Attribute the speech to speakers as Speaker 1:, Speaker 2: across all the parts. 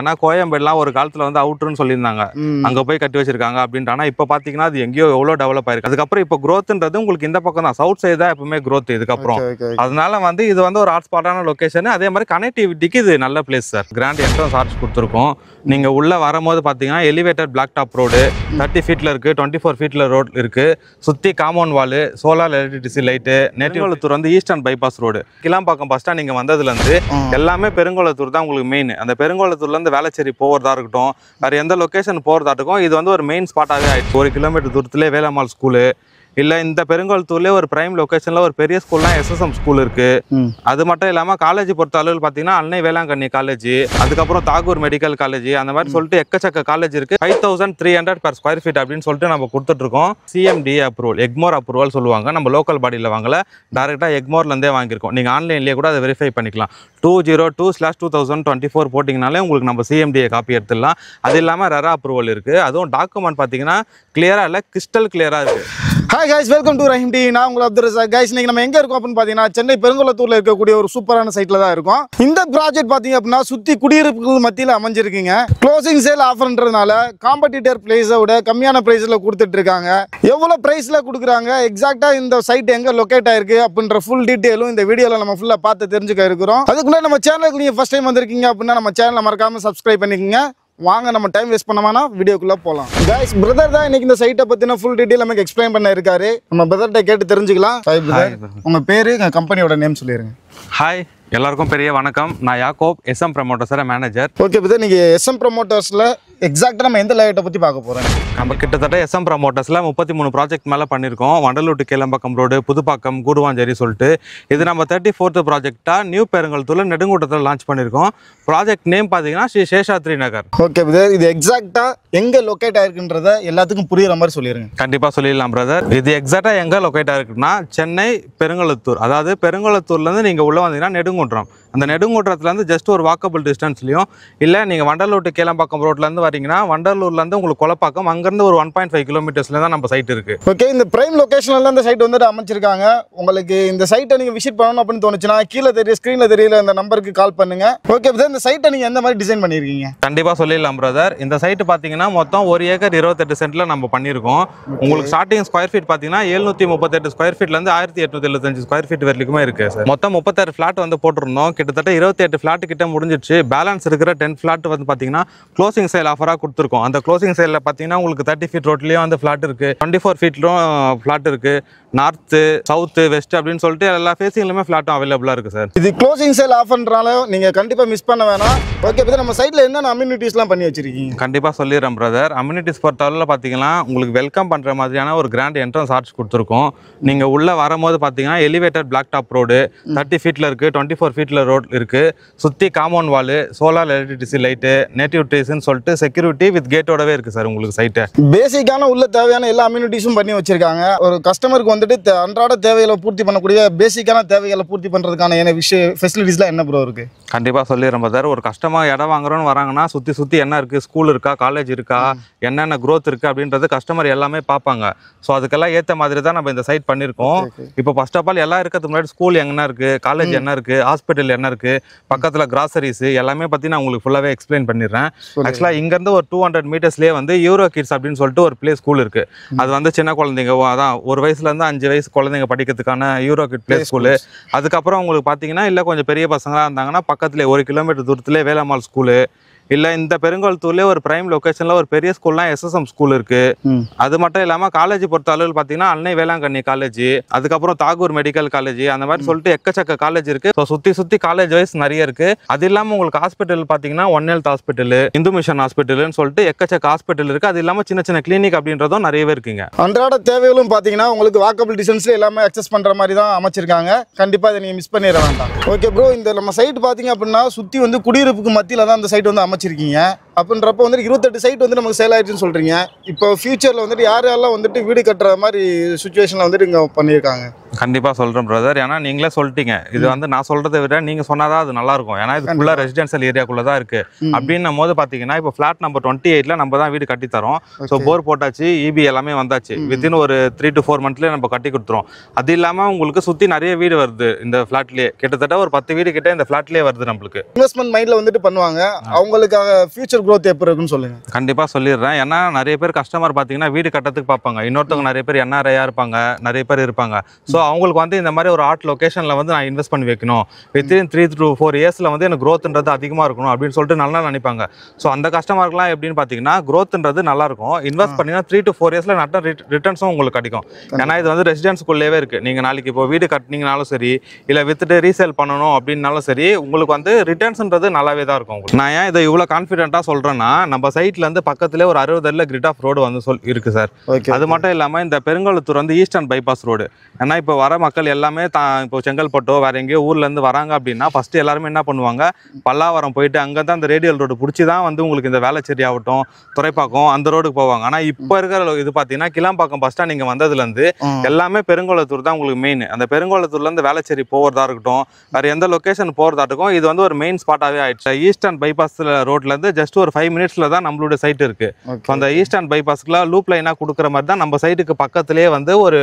Speaker 1: ஏன்னா கோயம்பேடுலாம் ஒரு காலத்துல வந்து அவுட்ருன்னு சொல்லியிருந்தாங்க, அங்க போய் கட்டி வச்சிருக்காங்க அப்படின்ட்டு. ஆனா இப்ப பாத்தீங்கன்னா அது எங்கேயோ எவ்வளவு டெவலப் ஆயிருக்கு. அதுக்கப்புறம் இப்ப growthன்றது உங்களுக்கு இந்த பக்கம் தான், சவுத் சைடு தான் எப்பவுமே growth இதுக்கப்புறம். அதனால வந்து இது வந்து ஒரு ஹாட் ஸ்பாட்டான லொகேஷன். அதே மாதிரி கனெக்டிவிட்டிக்கு இது நல்ல place sir. Grand entrance arch கொடுத்துருக்கோம். நீங்க உள்ள வரும்போது பாத்தீங்கன்னா எலிவேட்டட் பிளாக் டாப் ரோடு 30 ஃபீட்ல இருக்கு, 24 ஃபீட்ல ரோட் இருக்கு. சுத்தி compound wall, solar electricity light. Perungalathur வந்து eastern bypass road. Kilambakkam bus stand நீங்க வந்ததுல இருந்து எல்லாமே பெருங்குளத்தூர் தான் உங்களுக்கு மெயின். அந்த பெருங்குளத்தூர்ல இருந்து வேளச்சேரி போறதா இருக்கட்டும், வேற எந்த லொகேஷன் போறதா இருக்கும், இது வந்து ஒரு மெயின் ஸ்பாட்டாவே ஆயிடுச்சு. 1 கிலோமீட்டர் தூரத்திலே வேலம்மாள் ஸ்கூலு, இல்ல இந்த பெருங்குளத்தூர்லேயே ஒரு பிரைம் லொகேஷன்ல ஒரு பெரிய ஸ்கூல்லாம் SSM ஸ்கூல் இருக்கு. அது மட்டும் இல்லாம காலேஜ் பொறுத்த அளவில் பாத்தீங்கன்னா அன்னை வேளாங்கண்ணி காலேஜ், அதுக்கப்புறம் தாகூர் மெடிக்கல் காலேஜ், அந்த மாதிரி சொல்லிட்டு எக்கச்சக்க காலேஜ் இருக்கு. 5300 per square feet அப்படின்னு சொல்லிட்டு நம்ம கொடுத்துட்டு இருக்கோம். CMDA அப்ரூவல், எக்மோர் அப்ரூவல் சொல்லுவாங்க. நம்ம லோக்கல் பாடியில் வாங்கல, டைரக்டா எக்மோர்ல இருந்தே வாங்கியிருக்கோம். நீங்க ஆன்லைன்லேயே கூட அதை வெரிஃபை பண்ணிக்கலாம். 202/2024 போட்டிங்கனாலே உங்களுக்கு நம்ம CMDA காப்பி எடுத்துடலாம். அது இல்லாம ரெரா அப்ரூவல் இருக்கு. அதுவும் டாக்குமெண்ட் பாத்தீங்கன்னா கிளியரா இல்ல, கிறிஸ்டல் கிளியரா இருக்கு.
Speaker 2: Hi guys, welcome to Rahim T. நான் உங்களை அப்துல் ரஸாக். கைஸ், இன்னைக்கு நம்ம எங்க இருக்கோம் அப்படின்னு பாத்தீங்கன்னா சென்னை பெருங்குளத்தூர்ல இருக்கக்கூடிய ஒரு சூப்பரான சைட்ல தான் இருக்கும். இந்த ப்ராஜெக்ட் பாத்தீங்க அப்படின்னா சுத்தி குடியிருப்புகள் மத்தியில் அமைஞ்சிருக்குங்க. க்ளோசிங் சேல் ஆஃபர்ன்றதுனால காம்படிட்டர் பிரைஸை விட கம்மியான பிரைஸ்ல கொடுத்துட்டு இருக்காங்க. எவ்வளவு பிரைஸ்ல கொடுக்குறாங்க, எக்ஸாக்டா இந்த சைட் எங்க லொகேட் ஆயிருக்கு அப்படின்ற ஃபுல் டீடைலும் இந்த வீடியோல நம்ம ஃபுல்லா பார்த்து தெரிஞ்சுக்க இருக்கிறோம். அதுக்குள்ள நம்ம சேனலுக்கு நீங்க ஃபர்ஸ்ட் டைம் வந்திருக்கீங்க அப்படின்னா நம்ம சேனலை மறக்காம சப்ஸ்கிரைப் பண்ணிக்கோங்க. வாங்க நம்ம டைம் வேஸ்ட் பண்ணாமனா வீடியோக்குள்ள போலாம். கைஸ், பிரதர் தான் இன்னைக்கு இந்த சைட்டை பத்தின ஃபுல் டீடைல் நமக்கு எக்ஸ்பிளைன் பண்ண இருக்காரு. நம்ம பிரதர்ட்ட கேட்டு தெரிஞ்சுக்கலாம். ஹாய் பிரதர், உங்க பேரு கம்பெனியோட நேம் சொல்லிருங்க.
Speaker 1: ஹாய், எல்லாருக்கும் பெரிய வணக்கம். நான் யாக்கோப், SM ப்ரமோட்டர்ஸோட மேனேஜர்.
Speaker 2: ஓகே பிரதர், நீங்க SM ப்ரமோட்டர்ஸ்ல எக்ஸாக்ட்டா நம்ம எந்த லேஅவுட்டை பத்தி பார்க்க போறோம்?
Speaker 1: நம்ம கிட்டத்தட்ட SM ப்ரமோட்டர்ஸ்ல 33 ப்ராஜெக்ட் மேல பண்ணிருக்கோம். வண்டலூர் டு கேளம்பாக்கம் ரோடு, புதுப்பாக்கம், கூடுவாஞ்சேரி சொல்லிட்டு. இது நம்ம 34th ப்ராஜெக்டா நியூ பெருங்குளத்தூர்ல நெடுங்குட்டத்தில் லான்ச் பண்ணிருக்கோம். ப்ராஜெக்ட் நேம் பாத்தீங்கன்னா ஸ்ரீ சேஷாத்ரி நகர்.
Speaker 2: ஓகே பிரதர், இது எக்ஸாக்ட்டா எங்க லொகேட் ஆயிருக்குன்றத எல்லாத்துக்கும் புரியுற மாதிரி சொல்லிருங்க.
Speaker 1: கண்டிப்பா சொல்லிடலாம் பிரதர். இது எக்ஸாக்டா எங்க லொகேட் ஆயிருக்குன்னா சென்னை பெருங்குளத்தூர், அதாவது பெருங்குளத்தூர்ல இருந்து நீங்க உள்ள வந்தீங்கன்னா நெடுங்குன்றம். அந்த நெடுங்குன்றத்துல இருந்து ஜஸ்ட் ஒரு வாக்கபிள் டிஸ்டன்ஸ்லயும், இல்ல நீங்க வண்டலூர் டு கேளம்பாக்கம் ரோட்ல இருந்து வரீங்கன்னா வண்டலூர்ல இருந்து உங்களுக்கு கொலப்பாக்கம், அங்கிருந்து ஒரு 1.5 கிலோமீட்டர்ஸ்ல தான் நம்ம சைட் இருக்கு.
Speaker 2: ஓகே, இந்த பிரைம் லொகேஷன்ல இந்த சைட் வந்துட்டு அமைச்சிருக்காங்க. உங்களுக்கு இந்த சைட்டை நீங்க விசிட் பண்ணணும் அப்படின்னு தோணுச்சுன்னா கீழே தெரிய ஸ்கிரீன்ல தெரியல அந்த நம்பருக்கு கால் பண்ணுங்க. ஓகே பிரதர், இந்த சைட்டை நீங்க எந்த மாதிரி டிசைன் பண்ணிருக்கீங்க?
Speaker 1: கண்டிப்பா சொல்லிடலாம் பிரதர். இந்த சைட் பாத்தீங்கன்னா மொத்தம் 1 ஏக்கர் 28 சென்ட்ல நம்ம பண்ணிருக்கோம். உங்களுக்கு ஸ்டார்டிங் ஸ்கொயர் ஃபீட் பாத்தீங்கன்னா 738 ஸ்கொயர் ஃபீட்ல இருந்து 1875 ஸ்கொயர் ஃபீட் வரைக்குமே இருக்கு சார். மொத்தம் 36 ஃபிளாட் வந்து போட்டிருந்தோம். கிட்டத்தட்ட 28 ஃபிளாட் கிட்ட முடிஞ்சிருச்சு. பேலன்ஸ் இருக்கிற 10 ஃபிளாட் வந்து பாத்தீங்கன்னா க்ளோசிங் சேல் ஆஃபரா கொடுத்துருக்கோம். அந்த க்ளோசிங் சேல்ல பாத்தீங்கன்னா உங்களுக்கு 30 ஃபீட் ரோட்லயும் வந்து ஃபிளாட் இருக்கு, 24 ஃபீட்லும் ஃபிளாட் இருக்கு. நார்த்து, சவுத், வெஸ்ட் அப்படின்னு சொல்லிட்டு எல்லா ஃபேசிங்லயுமே ஃபிளாட்டும் அவைலபிளா இருக்கு சார்.
Speaker 2: இது க்ளோசிங் சேல் ஆஃபர்ன்றனால நீங்க கண்டிப்பா மிஸ் பண்ண வேணாம். ஓகே பிரதர், நம்ம சைட்ல என்னென்ன அம்யூனிட்டிஸ்லாம் பண்ணி வச்சிருக்கீங்க?
Speaker 1: கண்டிப்பா சொல்லிடுறேன் பிரதர். அம்யூனிட்டிஸ் பொறுத்தவரையில் பாத்தீங்கன்னா உங்களுக்கு வெல்கம் பண்ற மாதிரியான ஒரு கிராண்ட் என்ட்ரன்ஸ் ஆர்ச் கொடுத்துருக்கோம். நீங்க உள்ள வரும்போது பாத்தீங்கன்னா எலிவேட்டட் பிளாக் டாப் ரோடு 30 ஃபீட்ல இருக்கு, 24 ஃபீட்ல ரோட் இருக்கு. சுத்தி compound wall, solar electricity light, native ட்ரீஸ்ன்னு சொல்லிட்டு செக்யூரிட்டி வித் கேட்டோடவே இருக்கு சார் உங்களுக்கு சைட்டு.
Speaker 2: பேசிக்கான உள்ள தேவையான எல்லா அம்யூனிட்டிஸும் பண்ணி வச்சிருக்காங்க. ஒரு கஸ்டமருக்கு வந்துட்டு அன்றாட தேவைகளை பூர்த்தி பண்ணக்கூடிய பேசிக்கான தேவைகளை பூர்த்தி பண்றதுக்கான என்ன விஷயம் ஃபெசிலிட்டிஸ்லாம் என்ன ப்ரோ இருக்கு?
Speaker 1: கண்டிப்பா சொல்லிடுறேன் பிரதர். ஒரு கஸ்டமர் இடம் வாங்குறோன்னு வராங்கன்னா சுத்தி என்ன இருக்கு, ஸ்கூல் இருக்கா, காலேஜ் இருக்கா, என்னென்ன growth இருக்கு அப்படின்றது கஸ்டமர் எல்லாமே பார்ப்பாங்க. ஸோ அதுக்கெல்லாம் ஏற்ற மாதிரி தான் நம்ம இந்த சைட் பண்ணியிருக்கோம். இப்போ ஃபர்ஸ்ட் ஆஃப் ஆல் எல்லாம் இருக்கிறதுக்கு முன்னாடி ஸ்கூல் என்ன இருக்கு, காலேஜ் என்ன இருக்கு, ஹாஸ்பிட்டல் என்ன இருக்கு, பக்கத்துல கிராசரிஸ் எல்லாமே பத்தி நான் உங்களுக்கு ஃபுல்லாவே எக்ஸ்பிளைன் பண்ணிடுறேன். ஆக்சுவலா இங்க இருந்து ஒரு 200 மீட்டர்ஸ்லயே வந்து யூரோ கிட்ஸ் அப்படின்னு சொல்லிட்டு ஒரு பிளே ஸ்கூல் இருக்கு. அது வந்து சின்ன குழந்தைங்க, அதான் 1 வயசுல இருந்து 5 வயசு குழந்தைங்க படிக்கிறதுக்கான யூரோ கிட் பிளே ஸ்கூலு. அதுக்கப்புறம் உங்களுக்கு பாத்தீங்கன்னா இல்ல கொஞ்சம் பெரிய பசங்களா இருந்தாங்கன்னா பக்கத்துல 1 கிலோமீட்டர் தூரத்திலே வேலம்மாள் ஸ்கூலு, இல்ல இந்த பெருங்குளத்தூர்லயே ஒரு பிரைம் லொகேஷன்ல ஒரு பெரிய ஸ்கூல்லாம் SSM ஸ்கூல் இருக்கு. அது மட்டும் இல்லாம காலேஜ் பொறுத்த அளவில் பாத்தீங்கன்னா அன்னை வேளாங்கண்ணி காலேஜ், அதுக்கப்புறம் தாகூர் மெடிக்கல் காலேஜ், அந்த மாதிரி சொல்லிட்டு எக்கச்சக்க காலேஜ் இருக்கு. சுத்தி காலேஜ் வைஸ் நிறைய இருக்கு. அது இல்லாம உங்களுக்கு ஹாஸ்பிட்டல் பாத்தீங்கன்னா one health hospital, Hindu mission ஹாஸ்பிட்டல்னு சொல்லிட்டு எக்கச்சக்க ஹாஸ்பிட்டல் இருக்கு. அது இல்லாம சின்ன கிளினிக் அப்படின்றதும் நிறையவே இருக்குங்க.
Speaker 2: அன்றாட தேவைகளும் பாத்தீங்கன்னா உங்களுக்கு வாக்கபிள் டிஸ்டன்ஸ்ல எல்லாமே அக்சஸ் பண்ற மாதிரி தான் அமைச்சிருக்காங்க. கண்டிப்பா இதை நீங்க மிஸ் பண்ணிட வேண்டாம். ஓகே ப்ரோ, இந்த நம்ம சைட் பாத்தீங்க அப்படின்னா சுத்தி வந்து குடியிருப்புக்கு மத்தியில தான் இந்த சைட் வந்து அமைச்சிருக்கீங்க. அப்படின்றப்போ வந்துட்டு 28 சைட் வந்து நமக்கு சேல் ஆயிடுச்சுன்னு சொல்றீங்க. இப்போ ஃபியூச்சர்ல வந்துட்டு யாரெல்லாம் வந்துட்டு வீடு கட்டுற மாதிரி சுச்சுவேஷன்ல வந்துட்டு இங்க பண்ணியிருக்காங்க?
Speaker 1: கண்டிப்பா சொல்றேன் பிரதர். ஏன்னா நீங்களே சொல்லிட்டீங்க, இது வந்து நான் சொல்றதை விட நீங்க சொன்னாதான் அது நல்லா இருக்கும். ஏன்னா இது ஃபுல்லா ரெசிடென்ஷியல் ஏரியாக்குள்ள தான் இருக்கு. அப்படின்னும் போது பாத்தீங்கன்னா இப்போ ஃபிளாட் நம்பர் 28ல நம்ம தான் வீடு கட்டி தரோம். ஸோ போர் போட்டாச்சு, இபி எல்லாமே வந்தாச்சு. வித்தின் ஒரு 3 to 4 monthsல நம்ம கட்டி கொடுத்துரும். அது இல்லாம உங்களுக்கு சுத்தி நிறைய வீடு வருது இந்த ஃபிளாட்லயே. கிட்டத்தட்ட ஒரு 10 வீடு கிட்ட இந்த ஃபிளாட்லயே வருது நம்மளுக்கு.
Speaker 2: இன்வெஸ்ட்மெண்ட் மைண்ட்ல வந்துட்டு பண்ணுவாங்க, அவங்களுக்காக ஃபியூச்சர் growth எப்படி இருக்குன்னு சொல்லுங்க.
Speaker 1: கண்டிப்பா சொல்லிடுறேன். ஏன்னா நிறைய பேர் கஸ்டமர் பாத்தீங்கன்னா வீடு கட்டத்துக்கு பார்ப்பாங்க. இன்னொருத்தவங்க நிறைய பேர் NRI-யா இருப்பாங்க, நிறைய பேர் இருப்பாங்க. ஸோ அவங்களுக்கு வந்து இந்த மாதிரி ஒரு ஆர்ட் லொகேஷன்ல வந்து நான் இன்வெஸ்ட் பண்ணி வைக்கணும், வித்தின் 3 to 4 yearsல வந்து எனக்கு growthன்றது அதிகமா இருக்கணும் அப்படின்னு சொல்லிட்டு நல்லா நினைப்பாங்க. ஸோ அந்த கஸ்டமர்க்குலாம் எப்படின்னு பார்த்தீங்கன்னா growthன்றது நல்லா இருக்கும். இன்வெஸ்ட் பண்ணீங்கன்னா 3 to 4 yearsல நல்ல ரிட்டர்ன்ஸும் உங்களுக்கு கிடைக்கும். ஏன்னா இது வந்து ரெசிடென்ஸ்குள்ளேயே இருக்கு. நீங்க நாளைக்கு இப்போ வீடு கட்டினீங்கனாலும் சரி, இல்லை வித்துட்டு ரீசேல் பண்ணணும் அப்படின்னாலும் சரி, உங்களுக்கு வந்து ரிட்டர்ன்ஸ்ன்றது நல்லாவே தான் இருக்கும். நான் ஏன் இதை இவ்வளோ கான்ஃபிடென்ட்டாக சொல்றேன்னா, நம்ம சைட்ல இருந்து பக்கத்துல ஒரு 60 அடியில் கிரிட் ஆஃப் ரோடு வந்து இருக்கு சார். அது மட்டும் இல்லாம இந்த பெருங்கலத்தூர் வந்து ஈஸ்டர்ன் பைபாஸ் ரோடு. ஏன்னா இப்போ வர மக்கள் எல்லாமே இப்போ செங்கல்பட்டோ வேற எங்கேயோ ஊர்ல இருந்து வராங்க அப்படின்னா ஃபர்ஸ்ட் எல்லாருமே என்ன பண்ணுவாங்க, பல்லாவரம் போயிட்டு அங்கே தான் இந்த ரேடியல் ரோடு பிடிச்சி தான் வந்து உங்களுக்கு இந்த வேளச்சேரி ஆகட்டும், துறைப்பாக்கம் அந்த ரோடுக்கு போவாங்க. ஆனால் இப்போ இருக்கிற இது பார்த்தீங்கன்னா கிளாம்பாக்கம் பஸ் ஸ்டாண்ட் நீங்கள் வந்ததுலேருந்து எல்லாமே பெருங்கோலத்தூர் தான் உங்களுக்கு மெயின். அந்த பெருங்கோலத்தூர்லேருந்து வேளச்சேரி போகிறதா இருக்கட்டும், வேற எந்த லொக்கேஷன் போகிறதா இருக்கும், இது வந்து ஒரு மெயின் ஸ்பாட்டாகவே ஆயிடுச்சு. ஈஸ்டர்ன் பைபாஸ் ரோட்லேருந்து ஜஸ்ட் ஒரு 5 minutesல தான் நம்மளோட சைட் இருக்கு. அந்த ஈஸ்டர்ன் பைபாஸ்க்குலாம் லூப் லைனாக கொடுக்குற மாதிரி தான் நம்ம சைட்டுக்கு பக்கத்துலேயே வந்து ஒரு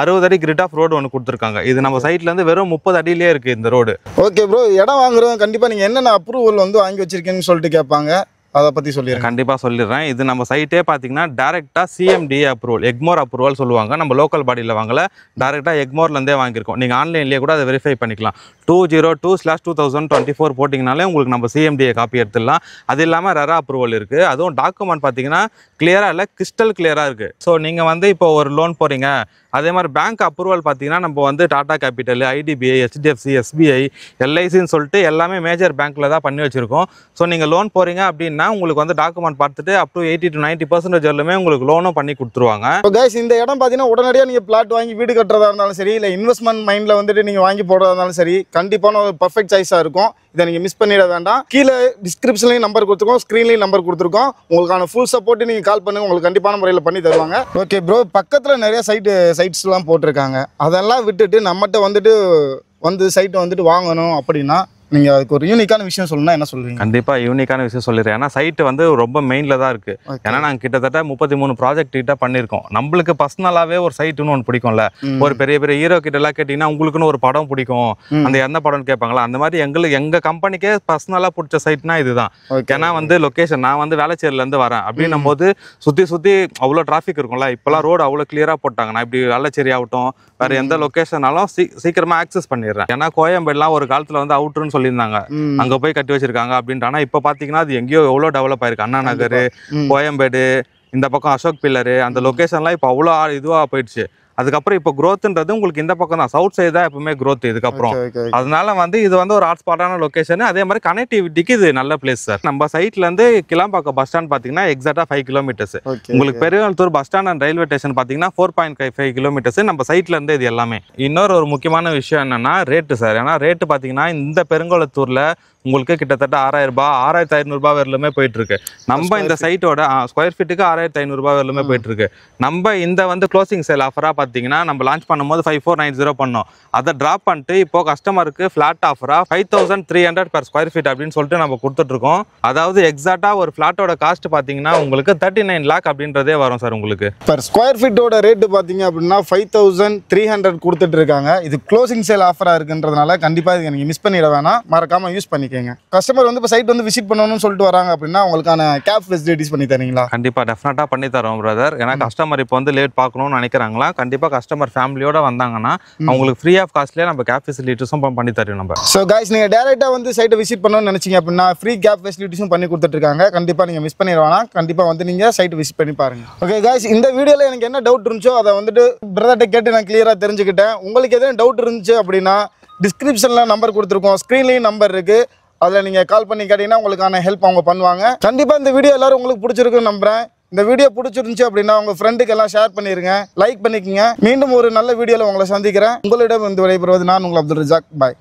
Speaker 1: 60 அடி கிரிட் ஆஃப் ரோடு ஒன்று கொடுத்துருக்காங்க. இது நம்ம சைட்ல இருந்து வெறும் 30 அடியிலே இருக்கு இந்த ரோடு.
Speaker 2: ஓகே ப்ரோ, இடம் வாங்குறோம் கண்டிப்பா நீங்க என்னென்ன அப்ரூவல் வந்து வாங்கி வச்சிருக்கீங்கன்னு சொல்லிட்டு கேட்பாங்க, அதை பத்தி சொல்லிடுறேன்.
Speaker 1: கண்டிப்பா சொல்லிடுறேன். இது நம்ம சைட்டே பார்த்தீங்கன்னா டேரெக்டாக CMDA அப்ரூவல், எக்மோர் அப்ரூவல் சொல்லுவாங்க. நம்ம லோக்கல் பாடியில் வாங்கல, டேரெக்டாக எக்மோர்லேருந்தே வாங்கியிருக்கோம். நீங்கள் ஆன்லைன்லேயே கூட அதை வெரிஃபை பண்ணிக்கலாம். 202/2024 போட்டிங்கனாலே உங்களுக்கு நம்ம CMDA காப்பி எடுத்துடலாம். அது இல்லாமல் ரெரா அப்ரூவல் இருக்குது. அதுவும் டாக்குமெண்ட் பார்த்தீங்கன்னா கிளியராக இல்லை, கிறிஸ்டல் கிளியராக இருக்குது. ஸோ நீங்கள் வந்து இப்போ ஒரு லோன் போகிறீங்க, அதே மாதிரி பேங்க் அப்ரூவல் பார்த்தீங்கன்னா நம்ம வந்து Tata capital, IDBI, HDFC, SBI, LICன்னு சொல்லிட்டு எல்லாமே மேஜர் பேங்க்கில் தான் பண்ணி வச்சுருக்கோம். ஸோ நீங்கள் லோன் போகிறீங்க அப்படின்னா உங்களுக்கு வந்து டாக்குமெண்ட் பார்த்துட்டு அப் டு 80 to 90% எல்லாமே உங்களுக்கு லோனும் பண்ணி கொடுத்துருவாங்க.
Speaker 2: இப்போ கைஸ் இந்த இடம் பார்த்தீங்கன்னா உடனடியாக நீங்கள் பிளாட் வாங்கி வீடு கட்டுறதா இருந்தாலும் சரி, இல்லை இன்வெஸ்ட்மெண்ட் மைண்டில் வந்துட்டு நீங்கள் வாங்கி போடுறதா இருந்தாலும் சரி, கண்டிப்பான ஒரு பர்ஃபெக்ட் சாய்ஸாக இருக்கும். இதை நீங்கள் மிஸ் பண்ணிட வேண்டாம். கீழே டிஸ்கிரிப்ஷன்லையும் நம்பர் கொடுத்துருக்கோம், ஸ்க்ரீன்லையும் நம்பர் கொடுத்துருக்கோம். உங்களுக்கான ஃபுல் சப்போர்ட்டு நீங்கள் கால் பண்ணுங்க, உங்களுக்கு கண்டிப்பான முறையில் பண்ணி தருவாங்க. ஓகே ப்ரோ, பக்கத்தில் நிறைய சைட்ஸ்லாம் போட்டிருக்காங்க. அதெல்லாம் விட்டுட்டு நம்மகிட்ட வந்து சைட்டை வந்துட்டு வாங்கணும் அப்படின்னா நீங்கள் அதுக்கு ஒரு யூனிக்கான விஷயம் சொல்லணும்னா என்ன சொல்றீங்க?
Speaker 1: கண்டிப்பாக யூனிக்கான விஷயம் சொல்லிடுறேன். ஏன்னா சைட்டு வந்து ரொம்ப மெயினில் தான் இருக்குது. ஏன்னா நாங்கள் கிட்டத்தட்ட 33 ப்ராஜெக்ட் கிட்ட பண்ணியிருக்கோம். நம்மளுக்கு பர்சனலாகவே ஒரு சைட்டுன்னு ஒன்று பிடிக்கும்ல. ஒரு பெரிய பெரிய ஹீரோ கிட்டலாம் கேட்டிங்கன்னா உங்களுக்குன்னு ஒரு படம் பிடிக்கும், அந்த எந்த படம்னு கேட்பாங்களா, அந்த மாதிரி எங்கள் கம்பெனிக்கே பர்சனலாக பிடிச்ச சைட்னா இதுதான். ஏன்னா வந்து லொக்கேஷன், நான் வந்து வேளச்சேரியிலேருந்து வரேன் அப்படின்னும் போது சுற்றி அவ்வளோ டிராஃபிக் இருக்கும்ல. இப்போலாம் ரோடு அவ்வளோ கிளியராக போட்டாங்க. நான் இப்படி வேளச்சேரி ஆகட்டும், வேறு எந்த லொக்கேஷனாலும் சீக்கிரமாக ஆக்சஸ் பண்ணிடுறேன். ஏன்னா கோயம்பேடுலாம் ஒரு காலத்தில் வந்து அவுட்ருன்னு சொல்லியிருந்தாங்க, அங்க போய் கட்டி வச்சிருக்காங்க அப்படின்ட்டு. ஆனா இப்ப பாத்தீங்கன்னா அது எங்கேயோ எவ்வளவு டெவலப் ஆயிருக்கு. அண்ணா நகர், கோயம்பேடு, இந்த பக்கம் அசோக் பில்லரு, அந்த லொகேஷன்லாம் இப்போ அவ்வளோ இதுவா போயிடுச்சு. அதுக்கப்புறம் இப்போ growthன்றது உங்களுக்கு இந்த பக்கம் தான், சவுத் சைடு தான் எப்பவுமே growth இதுக்கப்புறம். அதனால வந்து இது வந்து ஒரு ஹாட் ஸ்பாட்டான லொகேஷன். அதே மாதிரி கனெக்டிவிட்டிக்கு இது நல்ல பிளேஸ் சார். நம்ம சைட்ல இருந்து கிளாம்பாக்கம் பஸ் ஸ்டாண்ட் பாத்தீங்கன்னா எக்ஸாக்டா 5 kilometers. உங்களுக்கு Perungalathur bus stand and railway station பாத்தீங்கன்னா 4.5 kilometers நம்ம சைட்ல இருந்து இது எல்லாமே. இன்னொரு ஒரு முக்கியமான விஷயம் என்னன்னா ரேட்டு சார். ஏன்னா ரேட்டு பாத்தீங்கன்னா இந்த பெருங்கலத்தூர்ல உங்களுக்கு கிட்டத்தட்ட 6000 ரூபாய், 6500 ரூபாய் வரலுமே போயிட்டு இருக்கு. நம்ம இந்த சைட்டோட ஸ்கொயர் ஃபீட்டுக்கு 6500 ரூபாய் வரலுமே போயிட்டு இருக்கு. நம்ம இந்த வந்து க்ளோசிங் சேல் ஆஃபரா பாத்தீங்கன்னா நம்ம லான்ச் பண்ணும்போது 5490 பண்ணோம். அதை டிராப் பண்ணிட்டு இப்போ கஸ்டமருக்கு ஃபிளாட் ஆஃபரா 5300 per square feet அப்படின்னு சொல்லிட்டு நம்ம கொடுத்துட்டு இருக்கோம். அதாவது எக்ஸாக்டா ஒரு ஃபிளாட்டோட காஸ்ட் பாத்தீங்கன்னா உங்களுக்கு 39 lakh அப்படின்றதே வரும் சார். உங்களுக்கு
Speaker 2: பர் ஸ்கொயர் ஃபீட்டோட ரேட்டு பாத்தீங்க அப்படின்னா 5300 கொடுத்துட்டு இருக்காங்க. இது க்ளோசிங் சேல் ஆஃபரா இருக்குன்றதுனால கண்டிப்பா இதை நீங்க மிஸ் பண்ணிட வேணாம், மறக்காம யூஸ் பண்ணி கஸ்டமர் வந்து இப்போ சைட் வந்து விசிட் பண்ணணும்னு சொல்லிட்டு வராங்க அப்படின்னா உங்களுக்கான கேப் ஃபெசிலிட்டிஸ் பண்ணி தரீங்களா?
Speaker 1: கண்டிப்பா டெஃபினட்டா பண்ணி தரோம் பிரதர். ஏன்னா கஸ்டமர் இப்போ வந்து லேட் பார்க்கணும்னு நினைக்கிறாங்களா, கண்டிப்பா கஸ்டமர் ஃபேமிலியோட வந்தாங்கன்னா அவங்களுக்கு ஃப்ரீ ஆஃப் காஸ்ட்லேயே நம்ம கேப் ஃபெசிலிட்டிஸும் பண்ணி தரோம் நம்ம.
Speaker 2: ஸோ கைஸ் நீங்கள் டேரெக்டாக வந்து சைட்டை விசிட் பண்ணணும்னு நினைச்சிங்க அப்படின்னா ஃப்ரீ கேப் ஃபெசிலிட்டிஸும் பண்ணி கொடுத்துட்ருக்காங்க. கண்டிப்பாக நீங்கள் மிஸ் பண்ணிட வேணாம், கண்டிப்பாக வந்து நீங்கள் சைட்டை விசிட் பண்ணி பாருங்க. ஓகே கைஸ், இந்த வீடியோவில் எனக்கு என்ன டவுட் இருந்துச்சோ அதை வந்துட்டு பிரதர்கிட்ட கேட்டு நான் கிளியராக தெரிஞ்சுக்கிட்டேன். உங்களுக்கு எதுவும் டவுட் இருந்துச்சு அப்படின்னா டிஸ்கிரிப்ஷனில் நம்பர் கொடுத்துருக்கோம், ஸ்க்ரீன்லேயும் நம்பர் இருக்குது, அதில் நீங்கள் கால் பண்ணி கேட்டிங்கன்னா உங்களுக்கான ஹெல்ப் அவங்க பண்ணுவாங்க. கண்டிப்பாக இந்த வீடியோ எல்லாரும் உங்களுக்கு பிடிச்சிருக்குன்னு நம்புகிறேன். இந்த வீடியோ பிடிச்சிருந்துச்சு அப்படின்னா உங்கள் ஃப்ரெண்டுக்கு எல்லாம் ஷேர் பண்ணிடுங்க, லைக் பண்ணிக்கோங்க. மீண்டும் ஒரு நல்ல வீடியோவில் உங்களை சந்திக்கிறேன். உங்களிடம் வந்து விடைபெறுவது நான் உங்கள் அப்துல் ரஜாக். பாய்.